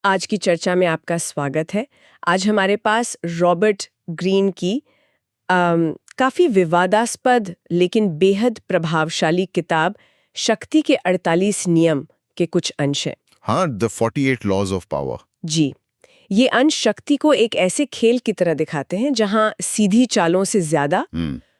आज की चर्चा में आपका स्वागत है। आज हमारे पास रॉबर्ट ग्रीन की काफ़ी विवादास्पद लेकिन बेहद प्रभावशाली किताब शक्ति के 48 नियम के कुछ अंश हैं। हाँ, द 48 लॉज ऑफ पावर। जी, ये अंश शक्ति को एक ऐसे खेल की तरह दिखाते हैं जहां सीधी चालों से ज्यादा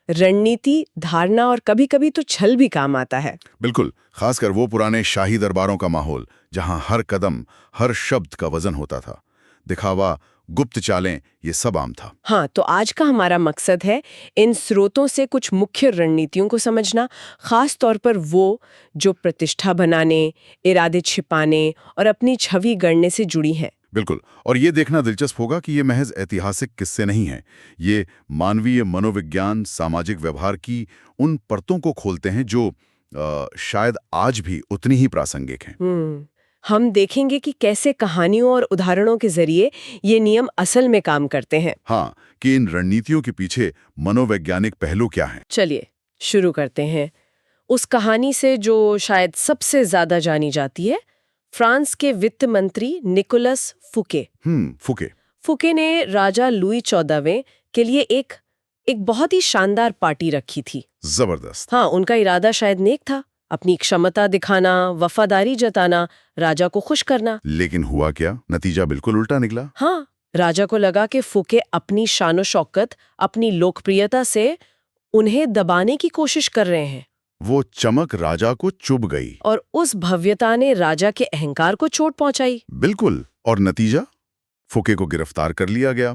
रणनीति, धारणा और कभी-कभी तो छल भी काम आता है। बिल्कुल, खासकर वो पुराने शाही दरबारों का माहौल जहां हर कदम, हर शब्द का वजन होता था। दिखावा, गुप्त चालें, ये सब आम था। हाँ, तो आज का हमारा मकसद है इन स्रोतों से कुछ मुख्य रणनीतियों को समझना, खास तौर पर वो जो प्रतिष्ठा बनाने, इरादे छिपाने और अपनी छवि गढ़ने से जुड़ी हैं। बिल्कुल, और ये देखना दिलचस्प होगा कि ये महज ऐतिहासिक किस्से नहीं हैं। ये मानवीय मनोविज्ञान, सामाजिक व्यवहार की उन परतों को खोलते हैं जो शायद आज भी उतनी ही प्रासंगिक हैं। हम देखेंगे कि कैसे कहानियों और उदाहरणों के जरिए ये नियम असल में काम करते हैं। हाँ, कि इन रणनीतियों के पीछे मनोवैज्ञानिक पहलू क्या हैं। चलिए शुरू करते हैं उस कहानी से जो शायद सबसे ज्यादा जानी जाती है, फ्रांस के वित्त मंत्री निकोलस फुके। फुके। फुके ने राजा लुई 14वें के लिए एक बहुत ही शानदार पार्टी रखी थी। जबरदस्त। हाँ, उनका इरादा शायद नेक था, अपनी क्षमता दिखाना, वफादारी जताना, राजा को खुश करना। लेकिन हुआ क्या? नतीजा बिल्कुल उल्टा निकला। हाँ, राजा को लगा कि फुके अपनी शानो शौकत, अपनी लोकप्रियता से उन्हें दबाने की कोशिश कर रहे हैं। वो चमक राजा को चुभ गई और उस भव्यता ने राजा के अहंकार को चोट पहुंचाई। बिल्कुल, और नतीजा? फुके को गिरफ्तार कर लिया गया।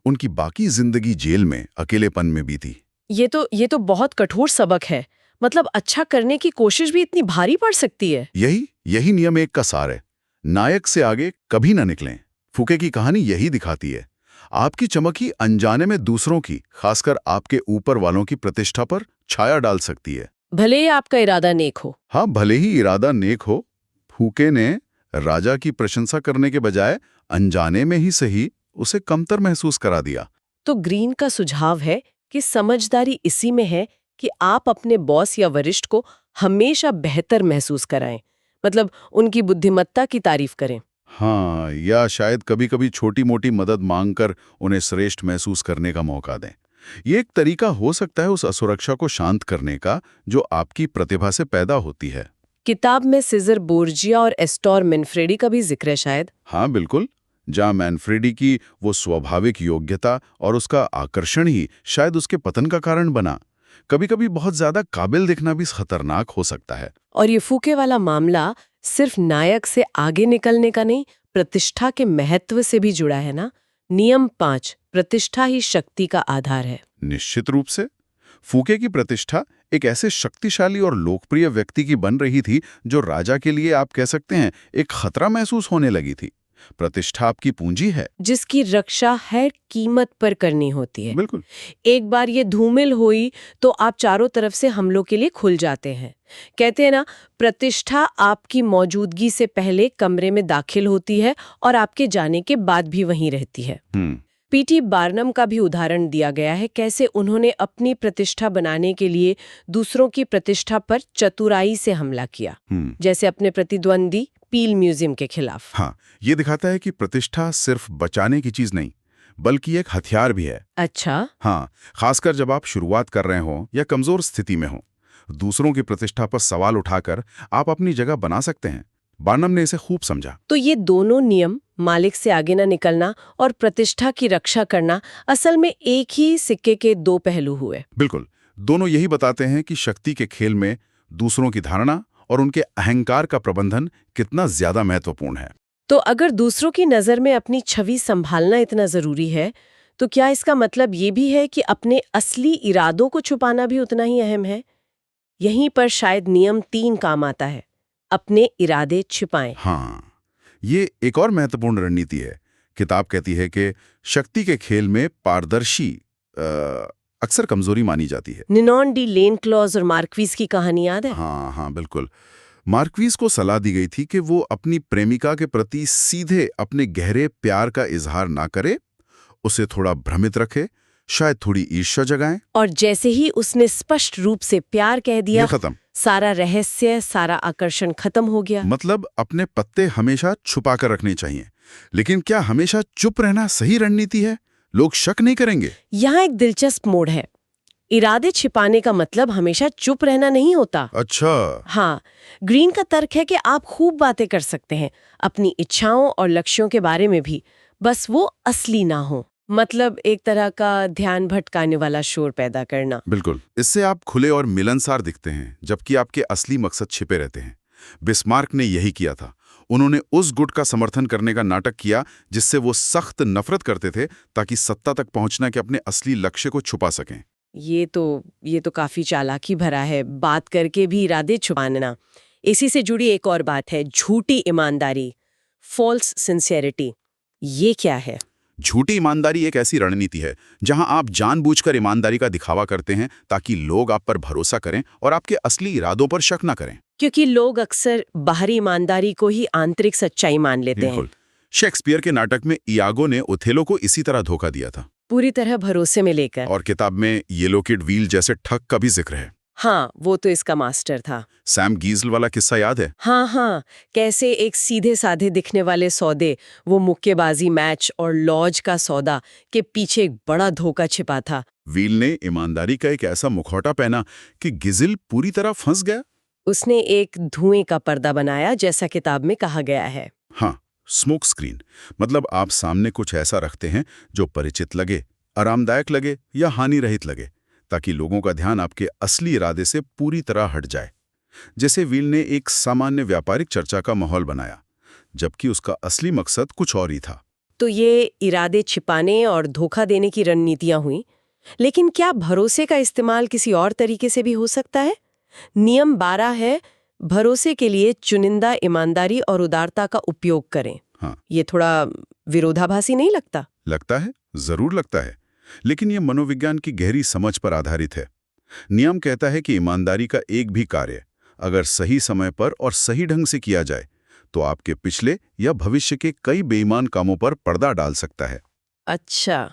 उनकी बाकी जिंदगी जेल में अकेलेपन में बीती। ये तो बहुत कठोर सबक है। मतलब अच्छा करने की कोशिश भी इतनी भारी पड़ सकती है। यही नियम एक का सार है। नायक से आगे कभी ना निकलें। फुके की कहानी यही दिखाती है। आपकी चमक ही अनजाने में दूसरों की, खासकर आपके ऊपर वालों की प्रतिष्ठा पर छाया डाल सकती है। भले ही आपका इरादा नेक हो। हाँ, भले ही इरादा नेक हो। फुके ने राजा की प्रशंसा करने के बजाय अनजाने में ही सही उसे कमतर महसूस करा दिया। तो ग्रीन का सुझाव है कि समझदारी इसी में है कि आप अपने बॉस या वरिष्ठ को हमेशा बेहतर महसूस कराएं। मतलब उनकी बुद्धिमत्ता की तारीफ करें। हाँ, या शायद कभी-कभी छोटी-मोटी मदद मांगकर उन्हें श्रेष्ठ महसूस करने का मौका दें। ये एक तरीका हो सकता है उस असुरक्षा को शांत करने का जो आपकी प्रतिभा से पैदा होती है। किताब में सीजर बोर्जिया और एस्टोर मैनफ्रेडी का भी जिक्र है शायद। हाँ बिल्कुल, जहाँ मैनफ्रेडी की वो स्वाभाविक योग्यता और उसका आकर्षण ही शायद उसके पतन का कारण बना। कभी-कभी बहुत ज्यादा काबिल दिखना भी खतरनाक हो सकता है। और ये फूके वाला मामला सिर्फ नायक से आगे निकलने का नहीं, प्रतिष्ठा के महत्व से भी जुड़ा है ना। नियम 5, प्रतिष्ठा ही शक्ति का आधार है। निश्चित रूप से फुके की प्रतिष्ठा एक ऐसे शक्तिशाली और लोकप्रिय व्यक्ति की बन रही थी जो राजा के लिए आप कह सकते हैं एक खतरा महसूस होने लगी थी। प्रतिष्ठा आपकी पूंजी है जिसकी रक्षा हर कीमत पर करनी होती है। बिल्कुल। एक बार ये धूमिल हुई तो आप चारों तरफ से हमलों के लिए खुल जाते हैं। कहते हैं ना, प्रतिष्ठा आपकी मौजूदगी से पहले कमरे में दाखिल होती है और आपके जाने के बाद भी वहीं रहती है। पीटी बार्नम का भी उदाहरण दिया गया है, कैसे उन्होंने अपनी प्रतिष्ठा बनाने के लिए दूसरों की प्रतिष्ठा पर चतुराई से हमला किया, जैसे अपने प्रतिद्वंदी पील म्यूजियम के खिलाफ। हाँ, ये दिखाता है कि प्रतिष्ठा सिर्फ बचाने की चीज नहीं बल्कि एक हथियार भी है। अच्छा। हाँ, खासकर जब आप शुरुआत कर रहे हो या कमजोर स्थिति में हो, दूसरों की प्रतिष्ठा पर सवाल उठाकर आप अपनी जगह बना सकते हैं। बार्नम ने इसे खूब समझा। तो ये दोनों नियम, मालिक से आगे न निकलना और प्रतिष्ठा की रक्षा करना, असल में एक ही सिक्के के दो पहलू हुए। बिल्कुल, दोनों यही बताते हैं कि शक्ति के खेल में दूसरों की धारणा और उनके अहंकार का प्रबंधन कितना ज्यादा महत्वपूर्ण है। तो अगर दूसरों की नजर में अपनी छवि संभालना इतना जरूरी है, तो क्या इसका मतलब ये भी है कि अपने असली इरादों को छुपाना भी उतना ही अहम है? यहीं पर शायद नियम 3 काम आता है, अपने इरादे छिपाएं। हाँ, ये एक और महत्वपूर्ण रणनीति है। किताब कहती है कि शक्ति के खेल में पारदर्शी अक्सर कमजोरी मानी जाती है। निनॉन डी लेन क्लॉज और मार्क्वीज की कहानी याद है? हाँ, बिल्कुल। मार्क्वीज को सलाह दी गई थी कि वो अपनी प्रेमिका के प्रति सीधे अपने गहरे प्यार का इजहार ना करे, उसे थोड़ा भ्रमित रखे, शायद थोड़ी ईर्ष्या जगाएं। और जैसे ही उसने स्पष्ट रूप से प्यार कह दिया, खत्म। सारा रहस्य, सारा आकर्षण खत्म हो गया। मतलब अपने पत्ते हमेशा छुपा कर रखने चाहिए। लेकिन क्या हमेशा चुप रहना सही रणनीति है? लोग शक नहीं करेंगे? यहाँ एक दिलचस्प मोड़ है। इरादे छिपाने का मतलब हमेशा चुप रहना नहीं होता। अच्छा। हाँ, ग्रीन का तर्क है कि आप खूब बातें कर सकते हैं अपनी इच्छाओं और लक्ष्यों के बारे में भी, बस वो असली ना हो। मतलब एक तरह का ध्यान भटकाने वाला शोर पैदा करना। बिल्कुल। इससे आप खुले और मिलनसार दिखते हैं, जबकि आपके असली मकसद छिपे रहते हैं। बिस्मार्क ने यही किया था। उन्होंने उस गुट का समर्थन करने का नाटक किया जिससे वो सख्त नफरत करते थे, ताकि सत्ता तक पहुंचना के अपने असली लक्ष्य को छुपा सकें। ये तो काफी चालाकी भरा है, बात करके भी इरादे छुपाना। इसी से जुड़ी एक और बात है, झूठी ईमानदारी, फॉल्स सिंसियरिटी। ये क्या है? झूठी ईमानदारी एक ऐसी रणनीति है जहां आप जानबूझकर ईमानदारी का दिखावा करते हैं ताकि लोग आप पर भरोसा करें और आपके असली इरादों पर शक न करें। क्योंकि लोग अक्सर बाहरी ईमानदारी को ही आंतरिक सच्चाई मान लेते हैं। बिल्कुल। शेक्सपियर के नाटक में इयागो ने ओथेलो को इसी तरह धोखा दिया था, पूरी तरह भरोसे में लेकर। और किताब में येलो किड व्हील जैसे ठग का भी जिक्र है। हाँ, वो तो इसका मास्टर था। सैम गीजल वाला किस्सा याद है? हाँ, कैसे एक सीधे साधे दिखने वाले सौदे, वो मुक्केबाजी मैच और लॉज का सौदा के पीछे एक बड़ा धोखा छिपा था। व्हील ने ईमानदारी का एक ऐसा मुखौटा पहना कि गिजिल पूरी तरह फंस गया। उसने एक धुएं का पर्दा बनाया, जैसा किताब में कहा गया है। हाँ, स्मोक स्क्रीन। मतलब आप सामने कुछ ऐसा रखते हैं जो परिचित लगे, आरामदायक लगे या हानि रहित लगे, ताकि लोगों का ध्यान आपके असली इरादे से पूरी तरह हट जाए। जैसे व्हील ने एक सामान्य व्यापारिक चर्चा का माहौल बनाया, जबकि उसका असली मकसद कुछ और ही था। तो ये इरादे छिपाने और धोखा देने की रणनीतियां हुई। लेकिन क्या भरोसे का इस्तेमाल किसी और तरीके से भी हो सकता है? नियम 12 है, भरोसे के लिए चुनिंदा ईमानदारी और उदारता का उपयोग करें। हाँ। ये थोड़ा विरोधाभासी नहीं लगता? लगता है, जरूर लगता है। लेकिन ये मनोविज्ञान की गहरी समझ पर आधारित है। नियम कहता है कि ईमानदारी का एक भी कार्य अगर सही समय पर और सही ढंग से किया जाए तो आपके पिछले या भविष्य के कई बेईमान कामों पर पर्दा डाल सकता है। अच्छा,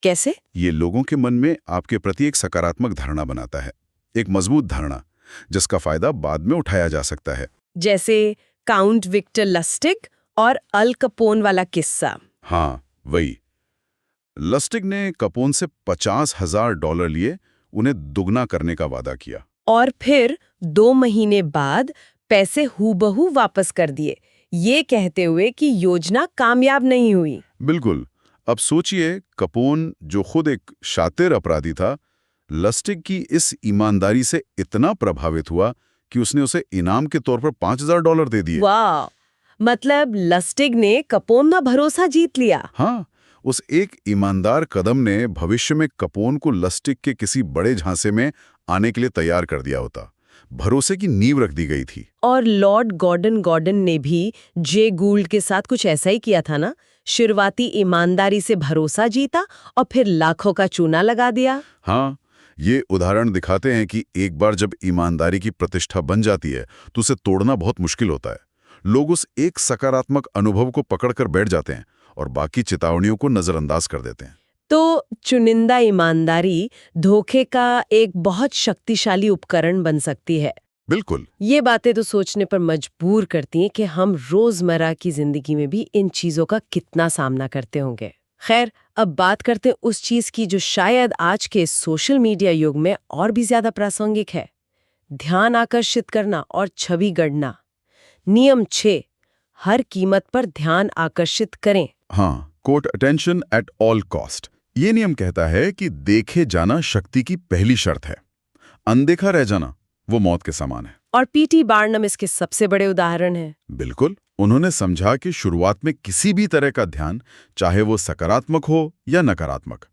कैसे? ये लोगों के मन में आपके प्रति एक सकारात्मक धारणा बनाता है, एक मजबूत धारणा जिसका फायदा बाद में उठाया जा सकता है। जैसे काउंट विक्टर लस्टिग और अल कपोन वाला किस्सा। हाँ, वही। लस्टिग ने कपोन से $50,000 लिए, उन्हें दुगना करने का वादा किया, और फिर 2 महीने बाद पैसे हूबहू वापस कर दिए, ये कहते हुए कि योजना कामयाब नहीं हुई। बिल्कुल। अब सोचिए, कपोन जो खुद एक शातिर अपराधी था, लस्टिग की इस ईमानदारी से इतना प्रभावित हुआ कि उसने उसे इनाम के तौर पर $5,000 दे दिए। वाह! मतलब लस्टिग ने कपोन का भरोसा जीत लिया। हाँ, उस एक ईमानदार कदम ने भविष्य में कपोन को लस्टिग के किसी बड़े झांसे में आने के लिए तैयार कर दिया होता। भरोसे की नींव रख दी गई थी। और लॉर्ड गॉर्डन ने भी जे गूल्ड के साथ कुछ ऐसा ही किया था ना? शुरुआती ईमानदारी से भरोसा जीता और फिर लाखों का चूना लगा दिया। हाँ, ये उदाहरण दिखाते हैं कि एक बार जब ईमानदारी की प्रतिष्ठा बन जाती है तो उसे तोड़ना बहुत मुश्किल होता है। लोग उस एक सकारात्मक अनुभव को पकड़कर बैठ जाते हैं और बाकी चेतावनियों को नजरअंदाज कर देते हैं। तो चुनिंदा ईमानदारी धोखे का एक बहुत शक्तिशाली उपकरण बन सकती है। बिल्कुल। ये बातें तो सोचने पर मजबूर करती हैं कि हम रोजमर्रा की जिंदगी में भी इन चीजों का कितना सामना करते होंगे। खैर, अब बात करते हैं उस चीज की जो शायद आज के सोशल मीडिया युग में और भी ज्यादा प्रासंगिक है, ध्यान आकर्षित करना और छवि गढ़ना। नियम 6, हर कीमत पर ध्यान आकर्षित करें। हाँ, quote attention at all cost. ये नियम कहता है कि देखे जाना शक्ति की पहली शर्त है। अनदेखा रह जाना वो मौत के समान है। और पीटी बार्नम इसके सबसे बड़े उदाहरण हैं। बिल्कुल। उन्होंने समझा कि शुरुआत में किसी भी तरह का ध्यान, चाहे वो सकारात्मक हो या नकारात्मक,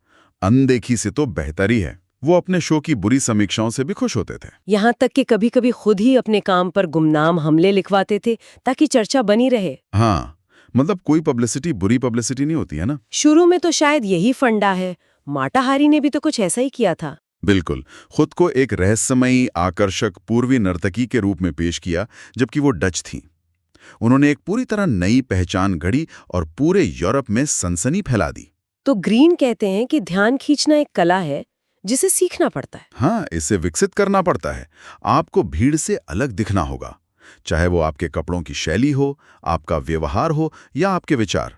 अनदेखी से तो बेहतर ही है। वो अपने शो की बुरी समीक्षाओं से भी खुश होते थे। यहाँ तक कि कभी-कभी खुद ही अपने काम पर गुमनाम हमले लिखवाते थे ताकि चर्चा बनी रहे। हाँ, मतलब कोई पब्लिसिटी बुरी पब्लिसिटी नहीं होती है ना। शुरू में तो शायद यही फंडा है। माटा हारी ने भी तो कुछ ऐसा ही किया था। बिल्कुल। खुद को एक रहस्यमयी, आकर्षक पूर्वी नर्तकी के रूप में पेश किया, जबकि वो डच थी। उन्होंने एक पूरी तरह नई पहचान गढ़ी और पूरे यूरोप में सनसनी फैला दी। तो ग्रीन कहते हैं कि ध्यान खींचना एक कला है जिसे सीखना पड़ता है। हाँ, इसे विकसित करना पड़ता है। आपको भीड़ से अलग दिखना होगा, चाहे वो आपके कपड़ों की शैली हो, आपका व्यवहार हो या आपके विचार।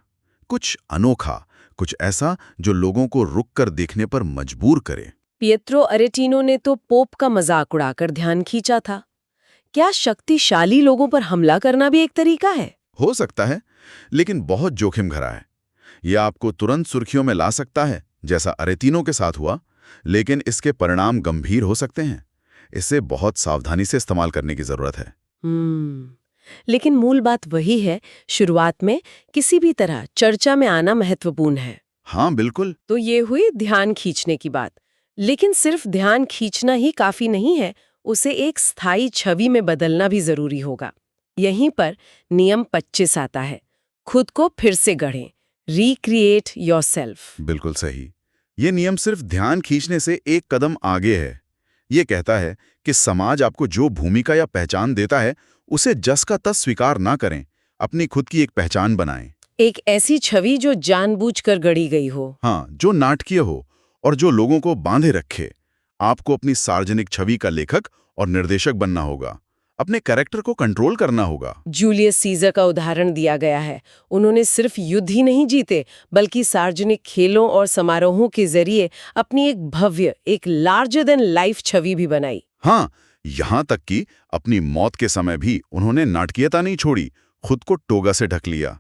कुछ अनोखा, कुछ ऐसा जो लोगों को रुक कर देखने पर मजबूर करे। पिएत्रो अरेटिनो ने तो पोप का मजाक उड़ाकर ध्यान खींचा था। क्या शक्तिशाली लोगों पर हमला करना भी एक तरीका है? हो सकता है, लेकिन बहुत जोखिम भरा है। यह आपको तुरंत सुर्खियों में ला सकता है, जैसा अरेटिनो के साथ हुआ, लेकिन इसके परिणाम गंभीर हो सकते हैं। इसे बहुत सावधानी से इस्तेमाल करने की जरूरत है। लेकिन मूल बात वही है, शुरुआत में किसी भी तरह चर्चा में आना महत्वपूर्ण है। हाँ, बिल्कुल। तो ये हुई ध्यान खींचने की बात। लेकिन सिर्फ ध्यान खींचना ही काफी नहीं है, उसे एक स्थायी छवि में बदलना भी जरूरी होगा। यहीं पर नियम 25 आता है, खुद को फिर से गढ़ें, रिक्रिएट योरसेल्फ। बिल्कुल सही। ये नियम सिर्फ ध्यान खींचने से एक कदम आगे है। ये कहता है कि समाज आपको जो भूमिका या पहचान देता है, उसे जस का तस स्वीकार ना करें, अपनी खुद की एक पहचान बनाएं। एक ऐसी छवि जो जानबूझकर गढ़ी गई हो। हाँ, जो नाटकीय हो और जो लोगों को बांधे रखे। आपको अपनी सार्वजनिक छवि का लेखक और निर्देशक बनना होगा, अपने कैरेक्टर को कंट्रोल करना होगा। जूलियस सीजर का उदाहरण दिया गया है। उन्होंने सिर्फ युद्ध ही नहीं जीते, बल्कि सार्वजनिक खेलों और समारोहों के जरिए अपनी एक भव्य, एक लार्जर देन लाइफ छवि भी बनाई। हाँ, यहाँ तक कि अपनी मौत के समय भी उन्होंने नाटकीयता नहीं छोड़ी, खुद को टोगा से ढक लिया।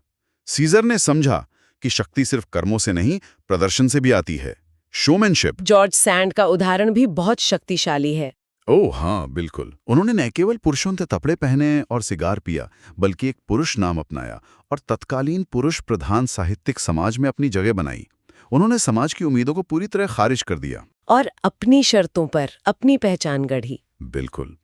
सीजर ने समझा कि शक्ति सिर्फ कर्मों से नहीं, प्रदर्शन से भी आती है, शोमैनशिप। जॉर्ज सैंड का उदाहरण भी बहुत शक्तिशाली है। ओह हाँ, बिल्कुल। उन्होंने न केवल पुरुषों के कपड़े पहने और सिगार पिया, बल्कि एक पुरुष नाम अपनाया और तत्कालीन पुरुष प्रधान साहित्यिक समाज में अपनी जगह बनाई। उन्होंने समाज की उम्मीदों को पूरी तरह खारिज कर दिया और अपनी शर्तों पर अपनी पहचान गढ़ी। बिल्कुल।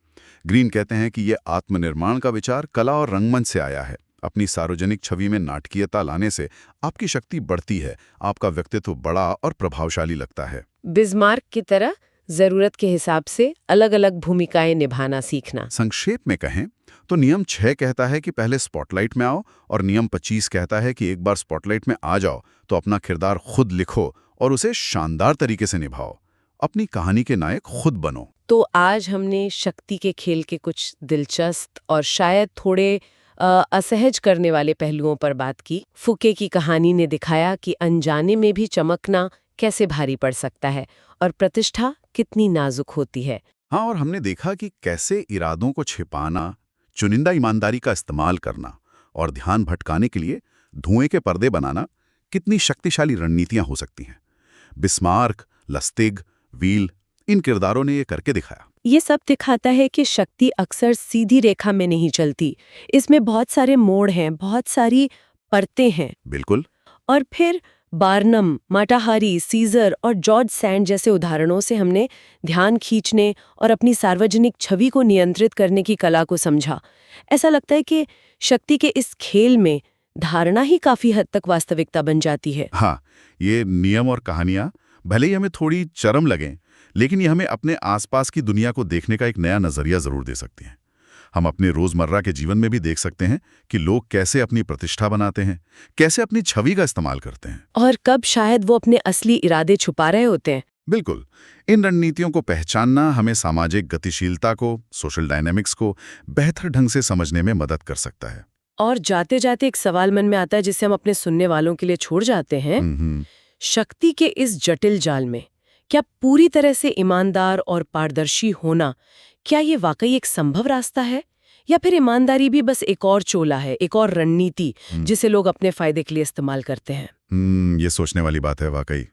ग्रीन कहते हैं कि यह आत्मनिर्माण का विचार कला और रंगमंच से आया है। अपनी सार्वजनिक छवि में नाटकीयता लाने से आपकी शक्ति बढ़ती है, आपका व्यक्तित्व बड़ा और प्रभावशाली लगता है। बिस्मार्क की तरह जरूरत के हिसाब से अलग अलग भूमिकाएं निभाना सीखना। संक्षेप में कहें तो नियम 6 कहता है कि पहले स्पॉटलाइट में आओ, और नियम 25 कहता है कि एक बार स्पॉटलाइट में आ जाओ तो अपना किरदार खुद लिखो और उसे शानदार तरीके से निभाओ। अपनी कहानी के नायक खुद बनो। तो आज हमने शक्ति के खेल के कुछ दिलचस्प और शायद थोड़े असहज करने वाले पहलुओं पर बात की। फुके की कहानी ने दिखाया कि अनजाने में भी चमकना कैसे भारी पड़ सकता है और प्रतिष्ठा कितनी नाजुक होती है। हाँ, और हमने देखा कि कैसे इरादों को छिपाना, चुनिंदा ईमानदारी का इस्तेमाल करना और ध्यान भटकाने के लिए धुएं के पर्दे बनाना कितनी शक्तिशाली रणनीतियां हो सकती हैं। बिस्मार्क, लस्तिग, व्हील, इन किरदारों ने ये करके दिखाया। ये सब दिखाता है कि शक्ति अक्सर सीधी रेखा में नहीं चलती। इसमें बहुत सारे मोड़ हैं, बहुत सारी परतें हैं। बिल्कुल। और फिर बार्नम, माटाहारी, सीजर और जॉर्ज सैंड जैसे उदाहरणों से हमने ध्यान खींचने और अपनी सार्वजनिक छवि को नियंत्रित करने की कला को समझा। ऐसा लगता है कि शक्ति के इस खेल में धारणा ही काफी हद तक वास्तविकता बन जाती है। हाँ, ये नियम और कहानियां भले ही हमें थोड़ी चरम लगें, लेकिन ये हमें अपने आसपास की दुनिया को देखने का एक नया नजरिया जरूर दे सकती हैं। हम अपने रोजमर्रा के जीवन में भी देख सकते हैं कि लोग कैसे अपनी प्रतिष्ठा बनाते हैं, कैसे अपनी छवि का इस्तेमाल करते हैं, और कब शायद वो अपने असली इरादे छुपा रहे होते हैं। बिल्कुल। इन रणनीतियों को पहचानना हमें सामाजिक गतिशीलता को, सोशल डायनेमिक्स को बेहतर ढंग से समझने में मदद कर सकता है। और जाते जाते एक सवाल मन में आता है जिसे हम अपने सुनने वालों के लिए छोड़ जाते हैं। शक्ति के इस जटिल जाल में क्या पूरी तरह से ईमानदार और पारदर्शी होना, क्या ये वाकई एक संभव रास्ता है, या फिर ईमानदारी भी बस एक और चोला है, एक और रणनीति जिसे लोग अपने फायदे के लिए इस्तेमाल करते हैं? ये सोचने वाली बात है वाकई।